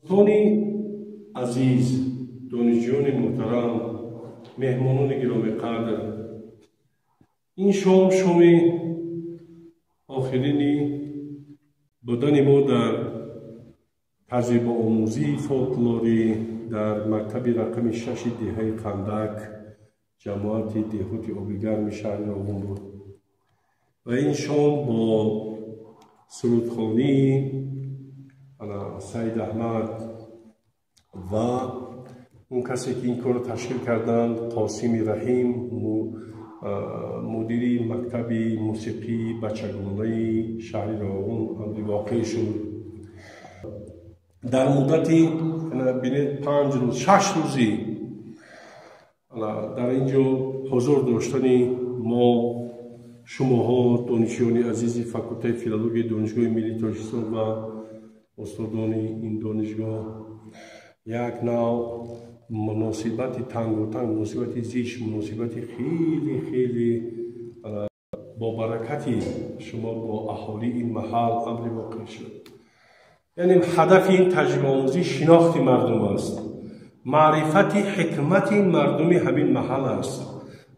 دوستان عزیز، دانشجویان محترم، مهمانان گرامی قدر، این شام آخرین بودن ما در تجربه آموزی فولکلوری در مکتب رقم 6 دهه قندک جماعت دهات آبیگرم شهر راغون بود و این شام با سرودخوانی سید احمد و اون کسی که این کار تشکیل کردند قاسم رحیم مدیر مکتب موسیقی بچگانه شهر راغون واقع شد. در مدتی 5 روز 6 روزی در اینجا حضور داشتن ما شماها دانشجویان عزیز فاکولته فیلولوژی دانشگاه ملی تاجیکستان و استادان این دانشگاه یک نوع مناسبت تنگ و تنگ، مناسبت زیش، مناسبت خیلی خیلی با برکتی شما با اهالی این محل امر واقع شد. یعنی هدف این تجربه آموزی شناخت مردم است، معرفت حکمت این مردم همین محل است.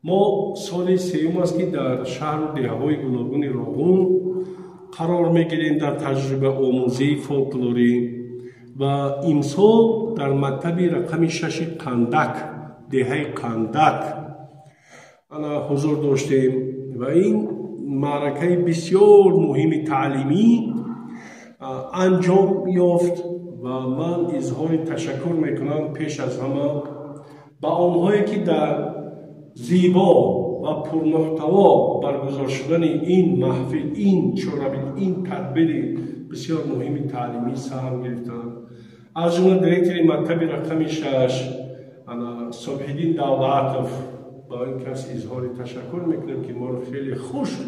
ما سال سوم است که در شهر و دهه‌های گوناگون راغون قرار میگیریم در تجربه آموزی فولکلوری و امسال در مکتب رقم 6 قندک دهه قندک حضور داشتیم و این معرکه بسیار مهم تعلیمی انجام یافت و من اظهار تشکر میکنم پیش از همه با آنهایی که در زیبا و پرمحتوا برگزار شدن این محفل، این چهارمین این تدبیر بسیار مهم تعلیمی سهم گرفتند. از جمله دیرکتور مکتب رقم 6 صبح‌الدین دولتوف با این کس اظهار تشکر میکنم که ما رو خیلی خوش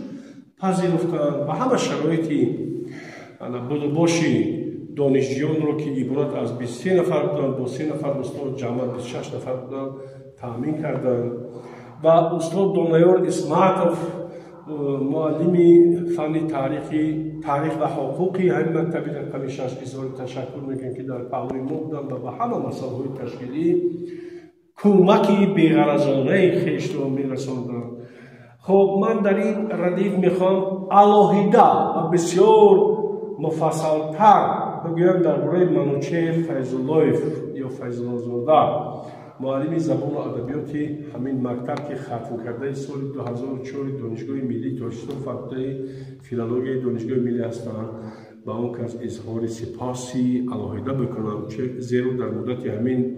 پذیرفتند و همه شرایطی بودباشی دانشجویان رو که عبارت از 23 نفر بودند با 3 نفر استاد جمع 26 نفر بودند تامین کردند و استاد دانیال اسماعیلوف معلم فن تاریخ و حقوقی همین مکتب رقم 6 اظهار تشکر میکنم که در پهلوی ما بودند و به همه مسائل تشکیلی کمکی بی‌غرضانه خویش را میرساندند. خب من در این ردیف میخوام علاهیده و بسیار مفصل‌تر بگویم درباره منوچهر فیض‌اللهیف یا فیض‌الله زاده، معلم زبان و ادبیات همین مکتب که ختم کرده سال 2004 دانشگاه ملی تاجیکستان فاکولته فیلولوژی دانشگاه ملی هستند و اون کس اظهار سپاسی علاهیده بکنم زیرا در مدت همین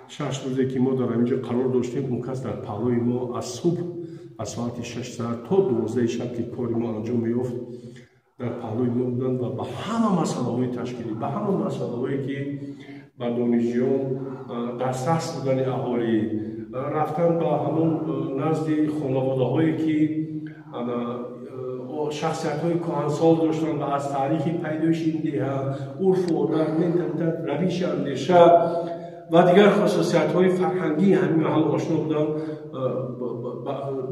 6 روزی که ما در اینجا قرار داشتیم اون کس در پهلوی ما از صبح از ساعت 6 ساعت تا 12 شب که کار ما انجام میافت در پهلوی ما بودند و به همه مسئله های تشکیلی، به همه مسئله هایی که با دانشجویان دسترس بودن اهالی رفتن به همون نزد خانواده هایی که شخصیت های کهنسال داشتن و از تاریخ پیدایش این دهه، عرف و عادت، منتالیته، روش اندیشه و دیگر خصوصیت های فرهنگی همین محل آشنا بودن،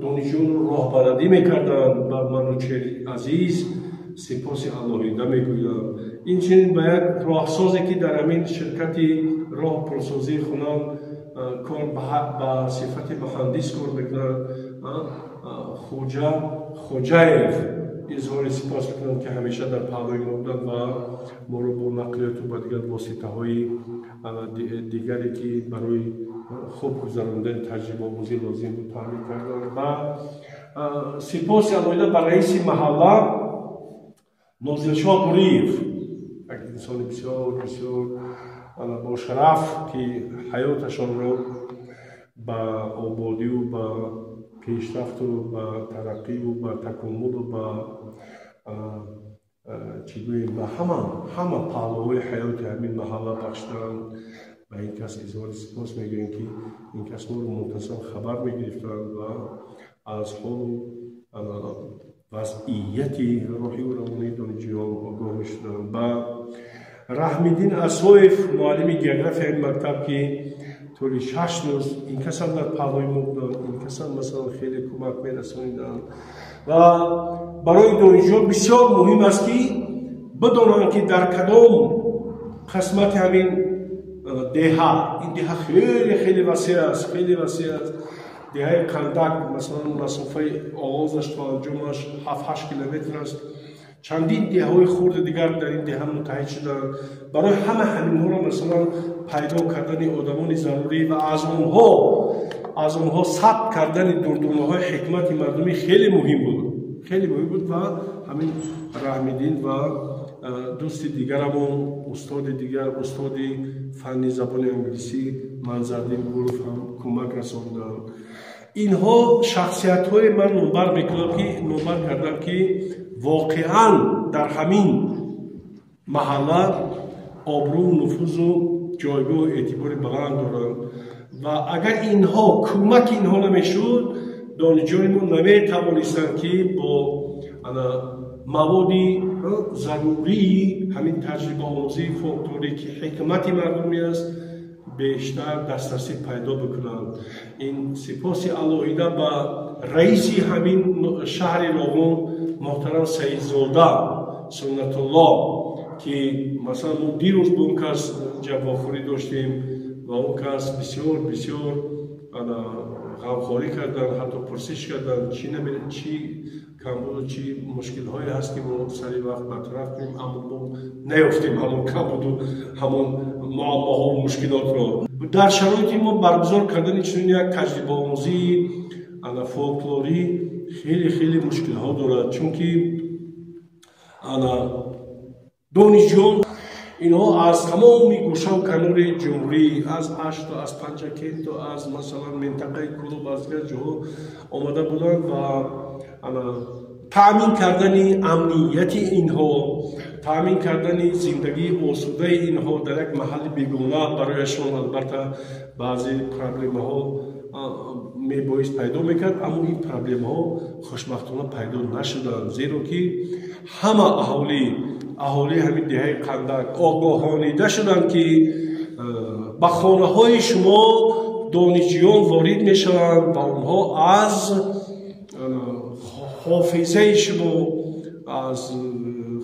دانشجویان رو راهبردی میکردن و منوچهر عزیز سپاس علاهیده میگویم. این چنین به یک راهسازی که در همین شرکت راه پلسازی خونان کار به صفت مهندس کار میکنند خوجایف اظهار سپاس میکنم که همیشه در پهلوی ما بودند و ما رو با نقلیات و دیگر واسطه های دیگری که برای خوب گذراندن تجربه آموزی لازم بود تامین کردند و سپاس علاهیده به رئیس محله نازلشاه پوریف، یک انسان بسیار بسیار با شرف که حیاتشان را به آبادی و به پیشرفت و به ترقی و به تکامل و به به همه پهلوهای حیات همین محله بخشیدند. و این کس اظهار سپاس میگویم که این کس ما رو منتظم خبر میگرفتند و از حال وضعیت روحی و روانی دانشجویان آگاه میشدند. و رحم‌الدین اسویف معلم جغرافی این مکتب که طول 6 روز این کس هم در پهلوی ما بودند، این کس هم مثلا خیلی کمک میرسانیدند و برای دانشجویان بسیار مهم است که بدانند که در کدام قسمت همین دهه، این دهه خیلی خیلی وسیع است، خیلی وسیع است. دهه قندک مثلا مسافه آغازش تا انجامش 7-8 کیلومتر است. چندین دههای خرد دیگر در این دهه متحد شدند. برای همین ها را مثلا پیدا کردن آدمان ضروری و از اونها ثبت کردن دردونه های حکمت مردمی خیلی مهم بود، خیلی مهم بود. و همین رحمیدین و دوست دیگرمون، استاد دیگر، استاد فنی زبان انگلیسی منظردین گروف هم کمک رساندند. اینها شخصیت های من نمبر کردم که واقعا در همین محله آبرو، نفوذ و جایگاه و اعتبار بلند دارند و اگر اینها کمک اینها نمیشد دانشجویان نمیتوانستند که با مواد ضروری همین تجربه آموزی فولکلوری که حکمت مردمی است بیشتر دسترسی پیدا بکنند. این سپاس علاوه با رئیس همین شهر راغون محترم سیدزاده سنت الله که مثلا دیروز با اون کس جوابخوری داشتیم و اون کس بسیار غمخواری کردن، حتی پرسش کردن چی کمبود و چی مشکل هایی هست که ما سری وقت مطرح کنیم، اما ما نیفتیم همون کمبود و همون معماها و مشکلات را. در شرایطی ما برگزار کردن چنین یک تجربه آموزی فولکلوری خیلی مشکل ها دارد، چون که دانشجویان اینها از تمام گوشه و کنار جمهوری، از اشت و از پنجکت و از مثلا منطقه کلوب از جاها آمده بودند و تأمین کردن امنیت اینها، تأمین کردن زندگی آسوده اینها در یک محل بیگانه برایشان البته بعضی پرابلم ها میبایست پیدا میکرد، اما این پرابلم ها خوشبختانه پیدا نشدند، زیرا که همه اهالی همین دهه قندک آگاهانیده شدند که به خانه های شما دانشجویان وارد میشوند و آنها از حافظه شما، از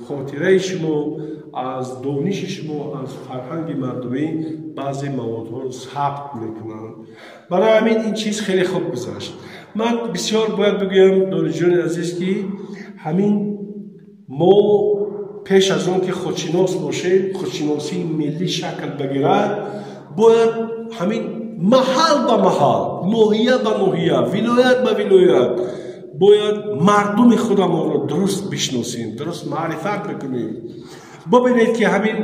خاطره شما، از دانش شما، از فرهنگ مردمی بعضی موادها رو ثبت میکنند. برای همین این چیز خیلی خوب گذشت. من بسیار باید بگویم دانشجویان عزیز که همین ما پیش از اون که خودشناس باشه، خودشناسی ملی شکل بگیرد، باید همین محل به محل، ناحیه به ناحیه، ولایت به ولایت باید مردم خودمان را درست بشناسیم، درست معرفت بکنیم. ببینید که همین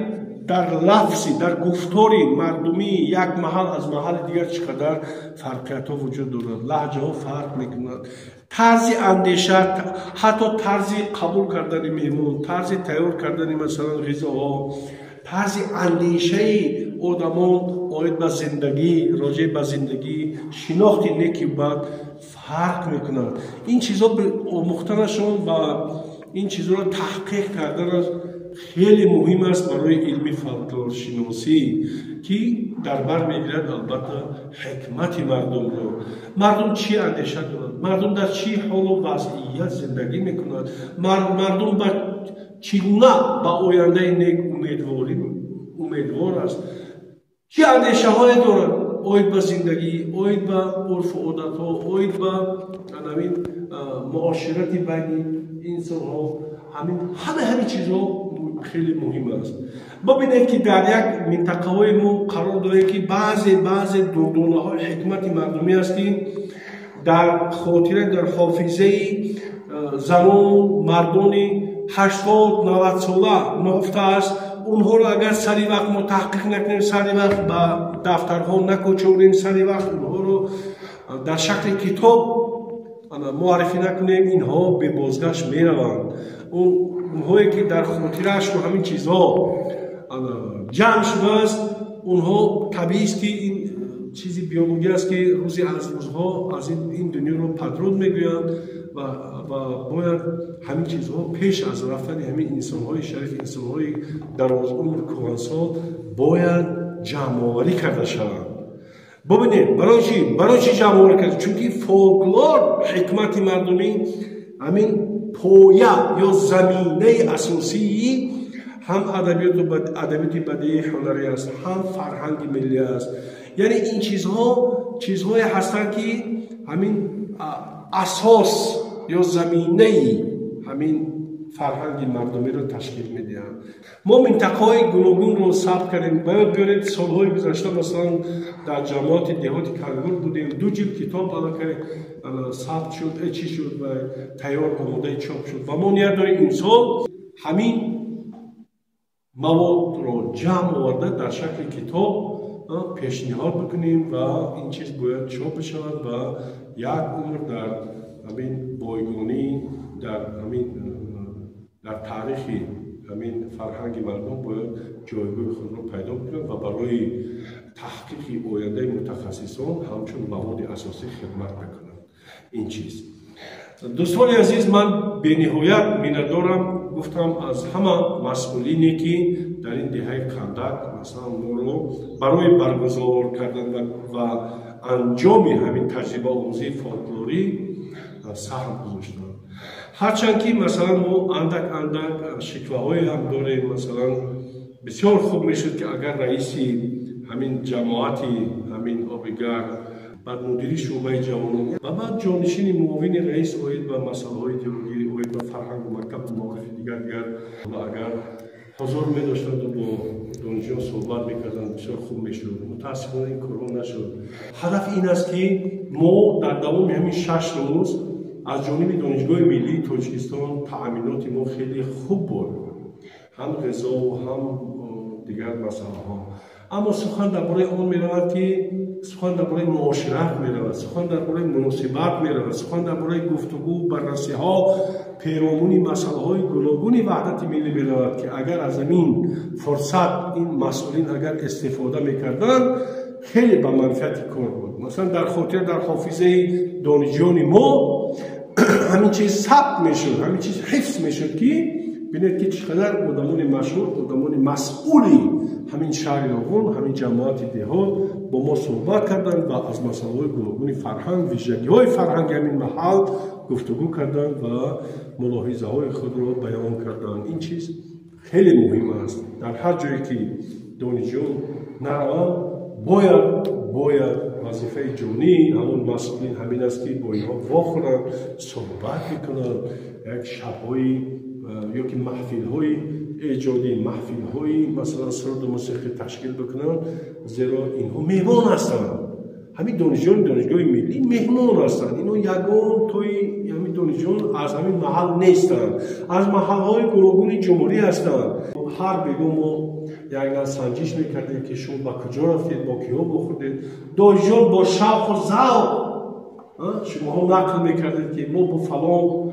در لفظی، در گفتاری مردمی یک محل از محل دیگر چقدر فرقیت ها وجود دارد، لهجه ها فرق میکنند، طرز اندیشه، حتی طرز قبول کردن مهمون، طرز تیار کردن مثلا غذاها، طرز اندیشه آدمان آید به زندگی، راجع به زندگی، شناخت نیکی بد فرق میکنند. این چیزا آموختنشون و این چیزا را تحقیق کردن خیلی مهم است برای علم فولکلور شناسی که در بر میگیرد البته حکمت مردم رو. مردم چی اندیشه کنند، مردم در چی حال و وضعیت زندگی میکنند، مردم چگونه به آینده نیک امیدوار است، چی اندیشه های دارند آید به زندگی، آید به عرف و عادت ها، آید به معاشرت بین انسان ها، همه چیزها خیلی مهم است. ببینید که در یک منطقه های ما قرار داره که بعضی دردونه های حکمت مردمی است که در خاطره، در حافظه زنان مردان 80-90 ساله نهفته است. اونها را اگر سری وقت ما تحقیق نکنیم، سری وقت به دفترها نکوچوریم، سری وقت اونها رو در شکل کتاب معرفی نکنیم، اینها به بازگشت میروند. اونهایی که در خاطرش و همین چیزها جمع شده است، اونها طبیعی است که این چیزی بیولوژی است که روزی از روزها از این دنیا رو پدرود میگویند و باید همین چیزها پیش از رفتن همین انسان‌های شریف، انسان‌های دراز عمر کهنسال باید جمع‌آوری کرده شوند. ببینید برای چی جمع‌آوری کرده؟ چون که فولکلور حکمت مردمی همین پایه یا زمینه اساسی هم ادبیات بدیعی هنری است، هم فرهنگ ملی است. یعنی این چیزهای هستند که همین اساس یا زمینه همین فرهنگ مردمی رو تشکیل میدهند. ما منطقه‌های گوناگون رو ثبت کردیم. باید بیارید سالهای گذشته مثلا در جامعات دهاتی کنگور بودیم، 2 جلد کتاب ثبت شد، چی شد و تیار آماده چاپ شد و ما نیت داریم این سال همین مواد رو جمع آورده در شکل کتاب پیشنهاد بکنیم و این چیز باید چاپ شود و یک عمر در همین بایگانی در تاریخ همین فرهنگ مردم باید جایگاه خود رو پیدا کنند و برای تحقیق آینده متخصصان همچون مواد اساسی خدمت بکنند. این چیز دوستان عزیز، من به نهایت میندارم گفتم از همه مسئولینی که در این دهه خندق مثلا ما رو برای برگزار کردن و انجام همین تجربه آموزی فولکلوری سهم گذاشتند. هرچند که مثلا ما اندک شکوه‌های هم داریم. مثلا بسیار خوب میشد که اگر رئیسی همین جماعتی همین آبیگر بعد مدیری شعبه جوانان و بعد جانشین معاون رئیس اوید و مسائل تئولوژی اوید و فرهنگ و مکتب معارف دیگر و اگر حضور می داشتند و با دانشجویان صحبت میکردند بسیار خوب میشد. متاسفانه این کار نشد. هدف این است که ما در دوام همین 6 روز از جانب دانشگاه ملی تاجیکستان تأمینات ما خیلی خوب بود، هم غذا و هم دیگر مسائل ها. اما سخن درباره آن می‌رود که سخن درباره معاشرت می‌رود، سخن درباره مناسبت می‌رود، سخن درباره گفتگو بررسی‌ها پیرامون مسائل‌های گوناگون وحدت ملی می‌رود که اگر از این فرصت این مسئولین اگر استفاده می‌کردند خیلی به منفعت کار بود. مثلا در خاطر در حافظه دانشجویان ما همین چیز ثبت میشد، همین چیز حفظ میشد که ببینید که چقدر آدمان مشهور، آدمان مسئولی همین شهر آبان، همین جماعت دهات با ما صحبت کردند و از مسائل گوناگون فرهنگ، ویژگی‌های فرهنگ همین محل گفتگو کردند و ملاحظه‌های خود را بیان کردند. این چیز خیلی مهم است. در هر جایی که دانشجویان نروند باید وظیفه جانی همون مسئولین همین است که با اینها واخورند، صحبت بکنند، یک شب‌های یا که محفل‌های ایجادی، محفل‌های مثلا سرود موسیقی تشکیل بکنند، زیرا اینها مهمان هستند. همین دانشجویان دانشگاه ملی مهمان هستند. اینها یگان توی همین دانشجویان از همین محل نیستند، از محل‌های گوناگون جمهوری هستند. هر بگو ما یک سنجش میکردیم که شما با کجا رفتید، با کیا بخوردید. دانشجویان با شوق و ذوق شما ها نقل میکردید که ما با فلان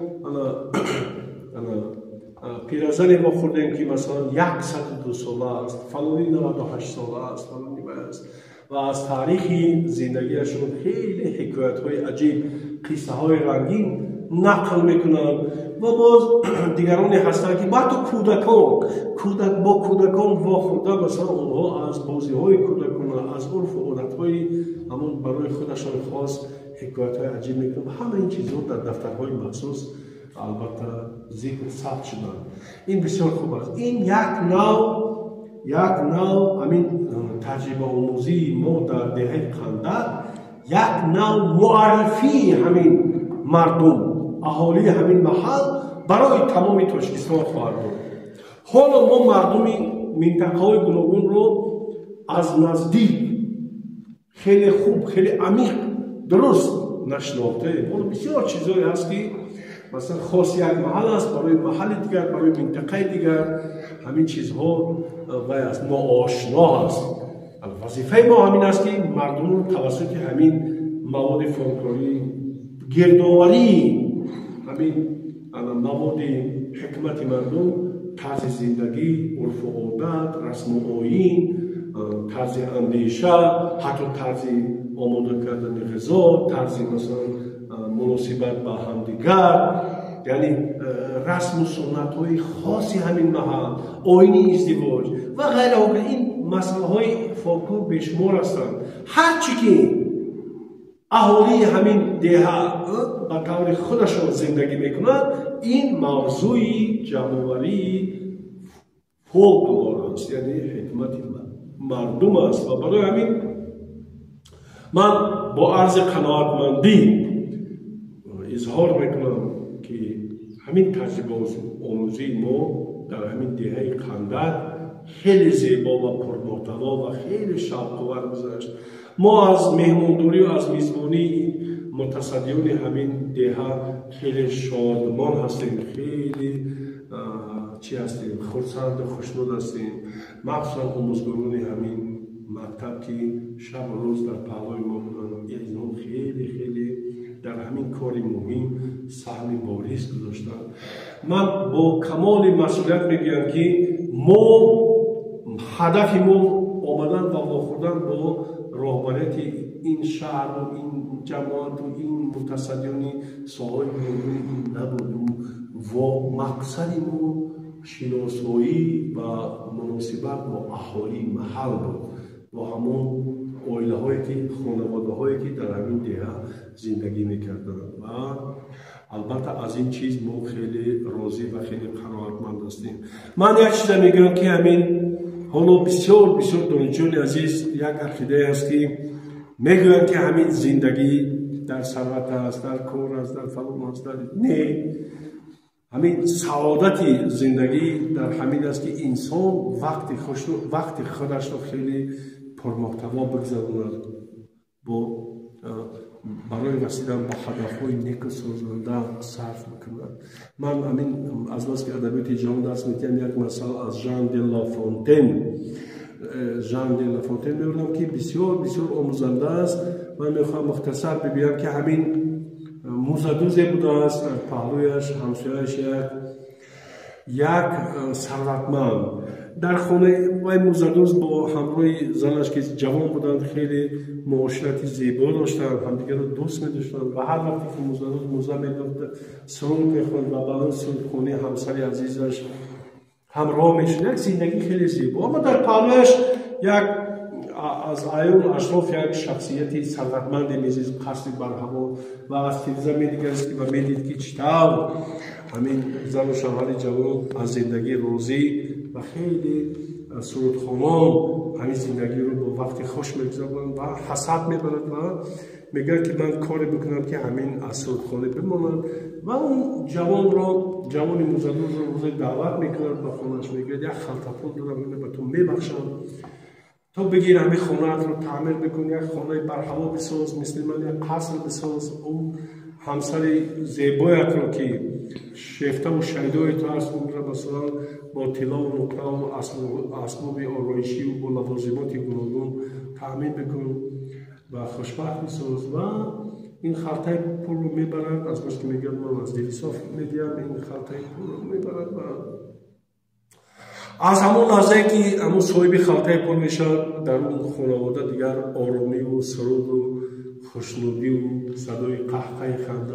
پیرزنی ما خوردیم که مثلا 102 ساله است، فلانی 98 ساله است، فلانی است و از تاریخ زندگیشون خیلی حکایت های عجیب، قصه های رنگین نقل میکنند. و باز دیگرانی هستند که بعد با کودکان واخورده مثلا اونها از بازی های کودکانه، از عرف و عادت های همون برای خودشان خاص حکایت های عجیب میکنند. همه این چیزها در دفترهای مخصوص البته ذکر ثبت شدند. این بسیار خوب است. این یک نوع همین تجربه آموزی ما در دهه خندق، یک نوع معرفی همین مردم اهالی همین محل برای تمام تاجیکستان خواهد بود. حالا ما مردم منطقه‌های گوناگون رو از نزدیک خیلی خوب، خیلی عمیق، درست نشناخته. حالا بسیار چیزایی هست که مثلا خاص یک محل است برای محل دیگر، برای منطقه دیگر همین چیزها است ناآشنا است. وظیفه ما همین است که مردم رو توسط همین مواد فولکلوری، گردآوری همین مواد حکمت مردم، طرز زندگی، عرف و عادت، رسم و آیین، طرز اندیشه، حتی طرز آماده کردن غذا، طرز مثلا مناسبت با همدیگر، یعنی رسم و سنت های خاصی همین محل، آیین ازدواج و غیره. این مسائل های فولکلور بیشمار هستند. هرچی که اهالی همین دهه به طور خودشان زندگی میکنند، این موضوعی جمع‌آوری فولکلور است، یعنی حکمت مردم است. و برای همین من با عرض قناعتمندی اظهار میکنم که همین تجربه آموزی ما در همین دهه خندق خیلی زیبا و پرمحتوا و خیلی شوق‌آور گذشت. ما از مهمانداری و از میزبانی متصدیان همین دهه خیلی شادمان هستیم، خیلی هستیم خرسند و خوشنود هستیم، مخصوصا آموزگاران همین مکتب که شب و روز در پهلوی ما بودن. اینان خیلی در همین کار مهم سهم بارز گذاشتن. من با کمال مسئولیت میگم که ما هدف ما آمدن و واخوردن با راهبریت این شهر و این جماعت و این متصدیان ساحل این نبود و مقصد ما شناسایی و مناسبت با اهالی محل بود، با همون عائله هایی که خانواده هایی که در همین دهه زندگی میکردن. و البته از این چیز ما خیلی راضی و خیلی قناعتمند هستیم. من یک چیز میگم که همین حالا بسیار دانشجویان عزیز یک عقیده است که میگویند که همین زندگی در ثروت است، در کار است، در فلان است. نه، همین سعادت زندگی در همین است که انسان وقت خودش را خیلی پرمحتوا بگذراند، برای رسیدن به هدف‌های نیک و سازنده صرف می‌کند. من همین از بس که ادبیات جهان درس می‌دهم، یک مثال از ژان د لافونتین می‌گویم که بسیار آموزنده است. من می‌خواهم مختصر بگویم که همین موزدوزی بوده است، در پهلویش همسایه‌اش یک ثروتمند در خانه و موزدوز با همراه زنش که جوان بودند خیلی معاشرت زیبا داشتند، همدیگر رو دوست می‌داشتند و هر وقتی که موزدوز موزه می‌گفت سرود می‌خواند و با آن سرودخوانی همسر عزیزش همراه می‌شد. یک زندگی خیلی زیبا. اما در پهلویش یک از ایون اشراف یک شخصیتی ثروتمند میزیز قصد بر هوا و از تلویزیون می‌نگریست و می‌دید که چطور همین زن و شوهر جوان از زندگی راضی و خیلی سرودخوانان همین زندگی رو با وقت خوش می‌گذرانند و حسد می‌برند و میگن که من کاری بکنم که همین از سرودخانه بمانند و اون جوان موزدوز رو روز دعوت می‌کند و خانه‌اش میگه یک خلطه پول دارم اینو به تو می‌بخشم، تو بگیر همین خانه‌ات رو تعمیر بکن، یک خانه برهوا بساز، مثل من یک قصر بساز، اون همسر زیبایت رو که شیفته و شیدای تو هست اون رو مثلا با طلا و نقره و اسباب آرایشی و با لوازمات گوناگون تعمیر بکن و خوشبخت بساز. و این خلطه پول رو میبرند، از بس که میگن من از دلیساف میدیم، این خلطه پول رو میبرند و از همون لحظه که همون صاحب خلطه پول میشد در اون خانواده دیگر آرامی و سرود و خوشنودی و صدای قهقه خنده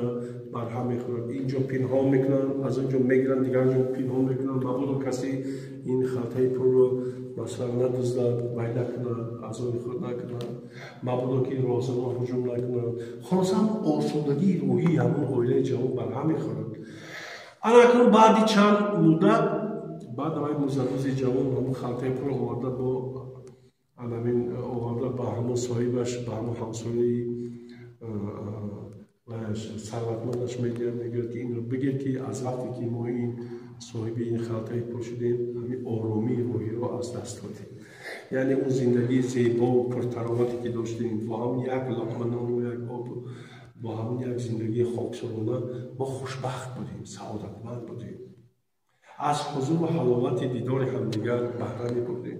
برهم میخورد. اینجا پنهان میکنن، از اونجا میگیرن، دیگر جا پنهان میکنن، مبادا کسی این خلطه پول رو مثلا ندزدد، وی نکنن، از اون خود نکنن، مبادا که رازمان هجوم نکنن. خلاص هم آسودگی روحی همون عائله جوان برهم میخورد. اکنون بعدی چند مدت بعد های موزدوز جوان همون خلطه پول آورده با همون صاحبش، با همون همسایه و ثروتمندش میگه که این رو بگیر که از وقتی که ما این صاحب این خلطه پول شدیم همین آرامی روحی رو از دست دادیم. یعنی اون زندگی زیبا و پرتراوتی که داشتیم با همون یک لقمه نان و یک آب با همون یک زندگی خاکسارانه ما خوشبخت بودیم، سعادتمند بودیم، از حضور و حلاوت دیدار همدیگر بهره می‌بردیم.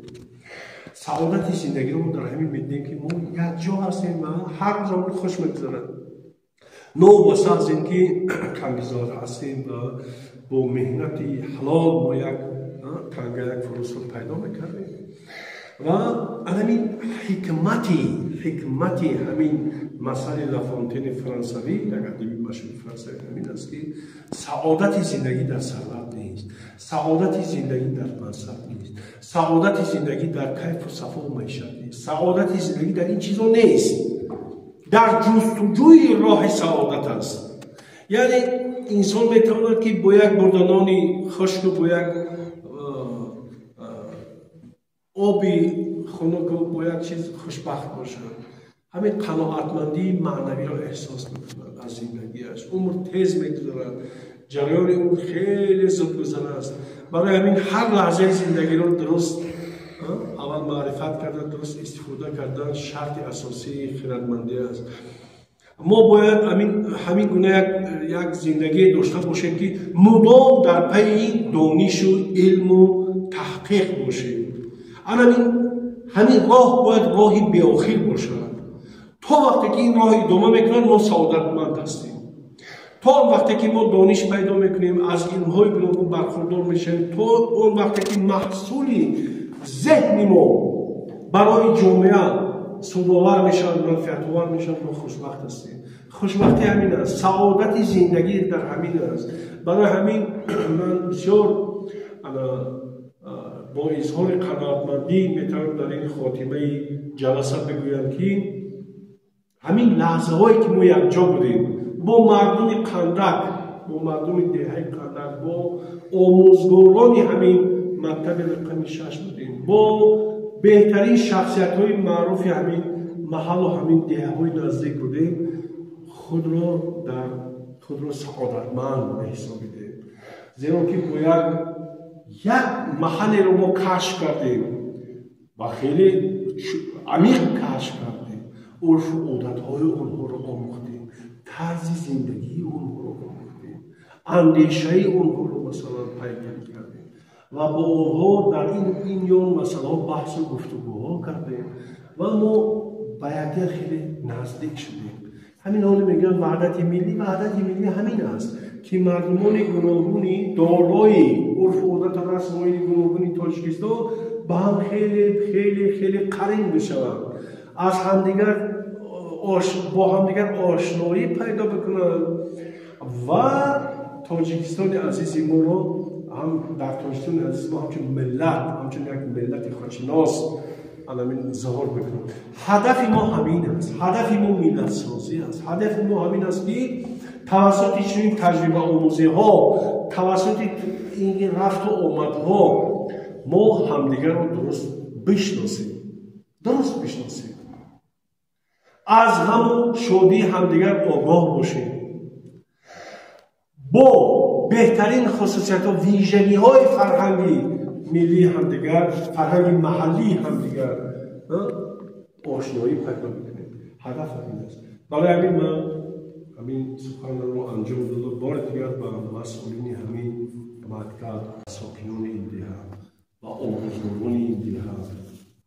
سعادت زندگی رو در همین می‌دیدیم که ما یک جا هستیم و هر روز خوش می‌گذره. نو وسط زندگی کم‌گزار هستیم و با مهنت حلال ما یک فرصت پیدا می‌کردیم. و همین حکمتی همین مسئله لافونتین فرانسوی، یک ادیب مشهور فرانسوی همین است که سعادت زندگی در ثروت نیست، سعادت زندگی در منصب نیست، سعادت زندگی در کیف و صفا و معیشت نیست، سعادت زندگی در این چیزا نیست، در جستجوی راه سعادت است. یعنی انسان میتواند که با یک بردنانی خشک و با یک آبی خنک باید چیز خوشبخت باشد. همین قناعتمندی معنوی را احساس میکنند از زندگیش. عمر تیز میگذرد، جریان عمر خیلی زودگذر است. برای همین هر لحظه زندگی را درست اول معرفت کردن، درست استفاده کردن شرط اساسی خردمندی است. ما باید همین گونه یک زندگی داشته باشیم که مدام در پی دانش و علم و تحقیق باشیم. همین راه باید راهی بی‌آخر باشد. تا وقتی که این راه ادامه میکنن ما سعادتمند هستیم. تا وقتی که ما دانش پیدا میکنیم، از علم‌های گوناگون برخوردار میشیم، تا اون وقتی که محصولی ذهن ما برای جامعه سودآور میشن، منفعت‌آور میشن، ما خوشبخت هستیم. خوشبختی همین است، سعادت زندگی در همین است. برای همین من بسیار با اظهار قناعتمندی میتونم در این خاتمه جلسه بگویم که همین لحظه هایی که ما یکجا بودیم با مردم قندق، با مردم دهه قندق، با آموزگاران همین مکتب رقم 6 بودیم، با بهترین شخصیت های معروف همین محل و همین دهه های نزدیک بودیم. خود را سعادتمند به حساب بدیم، زیرا که باید یک محلی رو ما کشف کردیم و خیلی عمیق کشف کردیم. عرف و عادت‌های اونها رو آموختیم، طرز زندگی اونها رو آموختیم، اندیشه اونها رو مثلا پیگیری کردیم و با اونها در این میان مثلا بحث و گفتگوها کردیم و ما به یک خیلی نزدیک شدیم. همین حال میگن وحدت ملی همین است که مردمان گوناگونی دارای عرف و عادت و رسم‌های گوناگونی تاجیکستان با هم خیلی خیلی خیلی قرین بشوند، از همدیگر با همدیگر آشنایی پیدا بکنند و تاجیکستان عزیز ما رو هم در تاجیکستان عزیز ما همچون یک ملت خودشناس علمین ظاهر بکنیم. هدف ما همین است، هدف ما ملت سازی است، هدف ما همین است که توسط چنین تجربه آموزی ها، توسط این رفت و آمد ها ما همدیگر رو درست بشناسیم، از همون شادی همدیگر آگاه باشیم، با بهترین خصوصیت و ویژگی های فرهنگی ملی همدیگر، فرهنگ محلی همدیگر آشنایی پیدا میکنیم. هدف همین است. برای همین من همین سخن رو انجام دادم. بار دیگر به مسئولین همین مکتب، ساکنان این دهه و آموزگاران این دهه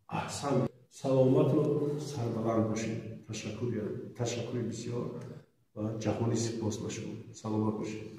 احسن سلامت و سربلند باشید. تشکر بسیار و جهانی سپاس باشید. سلامت باشید.